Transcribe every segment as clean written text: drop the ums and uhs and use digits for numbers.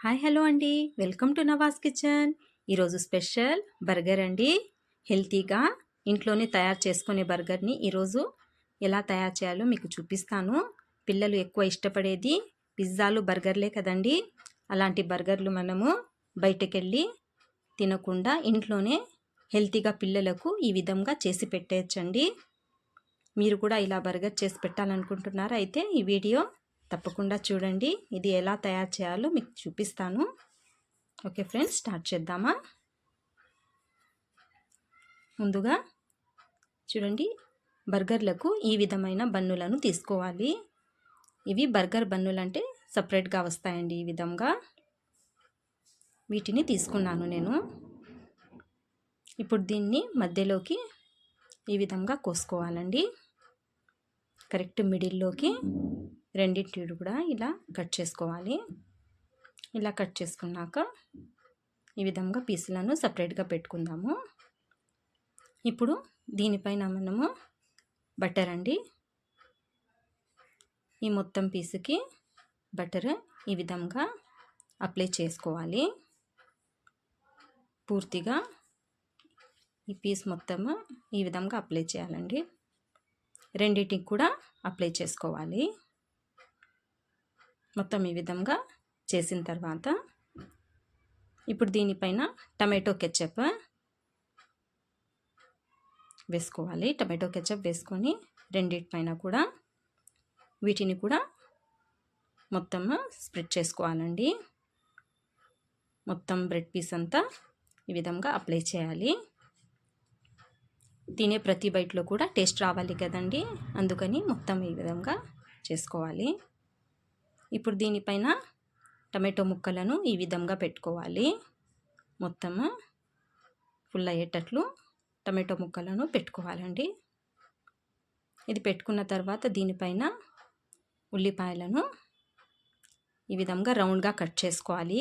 Hi hello అండి, welcome to Nawaz kitchen. ఈరోజు special burger అండి. హెల్తీగా ఇంట్లోనే తయారు చేసుకునే బర్గర్ని ఈరోజు ఎలా తయారు చేయాలో మీకు చూపిస్తాను. పిల్లలు ఎక్కువ ఇష్టపడేది పిజ్జాలు బర్గర్లే కదండి. అలాంటి బర్గర్లు మనము బయటకెళ్ళి తినకుండా ఇంట్లోనే హెల్తీగా పిల్లలకు ఈ విధంగా చేసి పెట్టేయచ్చండి. మీరు కూడా ఇలా బర్గర్ చేసి పెట్టాలనుకుంటున్నారా? అయితే ఈ వీడియో తప్పకుండా చూడండి. ఇది ఎలా తయారు చేయాలో మీకు చూపిస్తాను. ఓకే ఫ్రెండ్స్, స్టార్ట్ చేద్దామా? ముందుగా చూడండి, బర్గర్లకు ఈ విధమైన బన్నులను తీసుకోవాలి. ఇవి బర్గర్ బన్నులు అంటే సపరేట్గా వస్తాయండి. ఈ విధంగా వీటిని తీసుకున్నాను నేను. ఇప్పుడు దీన్ని మధ్యలోకి ఈ విధంగా కోసుకోవాలండి. కరెక్ట్ మిడిల్లోకి రెండింటిని కూడా ఇలా కట్ చేసుకోవాలి. ఇలా కట్ చేసుకున్నాక ఈ విధంగా పీసులను సపరేట్గా పెట్టుకుందాము. ఇప్పుడు దీనిపైన మనము బటర్ అండి, ఈ మొత్తం పీసుకి బటర్ ఈ విధంగా అప్లై చేసుకోవాలి. పూర్తిగా ఈ పీస్ మొత్తము ఈ విధంగా అప్లై చేయాలండి. రెండింటికి కూడా అప్లై చేసుకోవాలి. మొత్తం ఈ విధంగా చేసిన తర్వాత ఇప్పుడు దీనిపైన టమాటో కెచప్ వేసుకోవాలి. టమాటో కెచప్ వేసుకొని రెండింటిపైన కూడా వీటిని కూడా మొత్తం స్ప్రెడ్ చేసుకోవాలండి. మొత్తం బ్రెడ్ పీస్ అంతా ఈ విధంగా అప్లై చేయాలి. తినే ప్రతి బైట్లో కూడా టేస్ట్ రావాలి కదండి, అందుకని మొత్తం ఈ విధంగా చేసుకోవాలి. ఇప్పుడు దీనిపైన టమాటో ముక్కలను ఈ విధంగా పెట్టుకోవాలి. మొత్తము ఫుల్ అయ్యేటట్లు టమాటో ముక్కలను పెట్టుకోవాలండి. ఇది పెట్టుకున్న తర్వాత దీనిపైన ఉల్లిపాయలను ఈ విధంగా రౌండ్గా కట్ చేసుకోవాలి.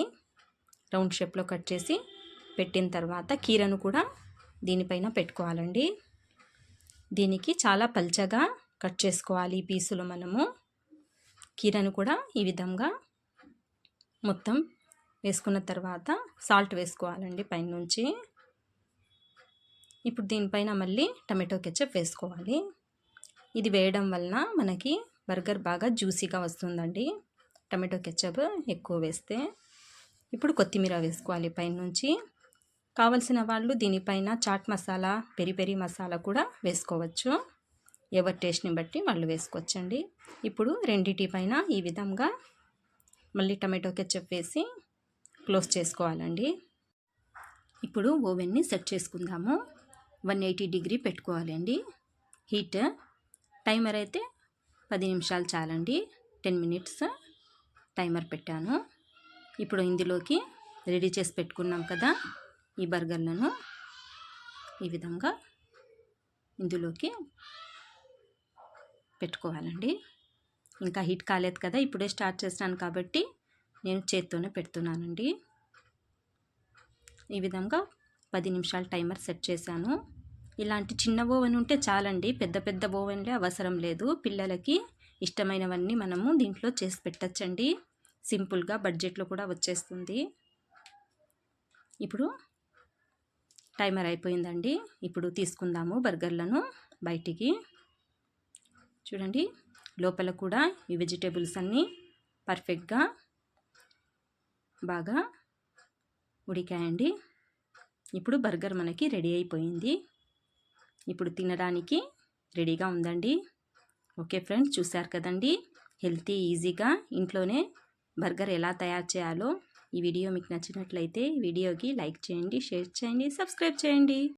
రౌండ్ షేప్లో కట్ చేసి పెట్టిన తర్వాత కీరను కూడా దీనిపైన పెట్టుకోవాలండి. దీనికి చాలా పల్చగా కట్ చేసుకోవాలి ఈ పీసులు. మనము కీరను కూడా ఈ విధంగా మొత్తం వేసుకున్న తర్వాత సాల్ట్ వేసుకోవాలండి పైనుంచి. ఇప్పుడు దీనిపైన మళ్ళీ టమాటో కెచప్ వేసుకోవాలి. ఇది వేయడం వలన మనకి బర్గర్ బాగా జ్యూసీగా వస్తుందండి, టమాటో కెచప్ ఎక్కువ వేస్తే. ఇప్పుడు కొత్తిమీర వేసుకోవాలి పైనుంచి. కావలసిన వాళ్ళు దీనిపైన చాట్ మసాలా, పెరి పెరి మసాలా కూడా వేసుకోవచ్చు. ఎవరి టేస్ట్ని బట్టి వాళ్ళు వేసుకోవచ్చండి. ఇప్పుడు రెండిటి పైన ఈ విధంగా మళ్ళీ టమాటో కెచప్ వేసి క్లోజ్ చేసుకోవాలండి. ఇప్పుడు ఓవెన్ని సెట్ చేసుకుందాము. 180 డిగ్రీ పెట్టుకోవాలి అండి హీట్. టైమర్ అయితే 10 నిమిషాలు చాలండి. 10 మినిట్స్ టైమర్ పెట్టాను. ఇప్పుడు ఇందులోకి రెడీ చేసి పెట్టుకున్నాం కదా ఈ బర్గర్లను ఈ విధంగా ఇందులోకి పెట్టుకోవాలండి. ఇంకా హీట్ కాలేదు కదా, ఇప్పుడే స్టార్ట్ చేస్తాను కాబట్టి నేను చేత్తోనే పెడుతున్నానండి. ఈ విధంగా 10 నిమిషాలు టైమర్ సెట్ చేశాను. ఇలాంటి చిన్న ఓవెన్ ఉంటే చాలండి, పెద్ద పెద్ద ఓవెన్లే అవసరం లేదు. పిల్లలకి ఇష్టమైనవన్నీ మనము దీంట్లో చేసి పెట్టచ్చండి. సింపుల్గా బడ్జెట్లో కూడా వచ్చేస్తుంది. ఇప్పుడు టైమర్ అయిపోయిందండి. ఇప్పుడు తీసుకుందాము బర్గర్లను బయటికి. చూడండి, లోపల కూడా ఈ వెజిటేబుల్స్ అన్నీ పర్ఫెక్ట్గా బాగా ఉడికాయండి. ఇప్పుడు బర్గర్ మనకి రెడీ అయిపోయింది. ఇప్పుడు తినడానికి రెడీగా ఉందండి. ఓకే ఫ్రెండ్స్, చూశారు కదండి హెల్తీ ఈజీగా ఇంట్లోనే బర్గర్ ఎలా తయారు చేయాలో. ఈ వీడియో మీకు నచ్చినట్లయితే వీడియోకి లైక్ చేయండి, షేర్ చేయండి, సబ్స్క్రైబ్ చేయండి.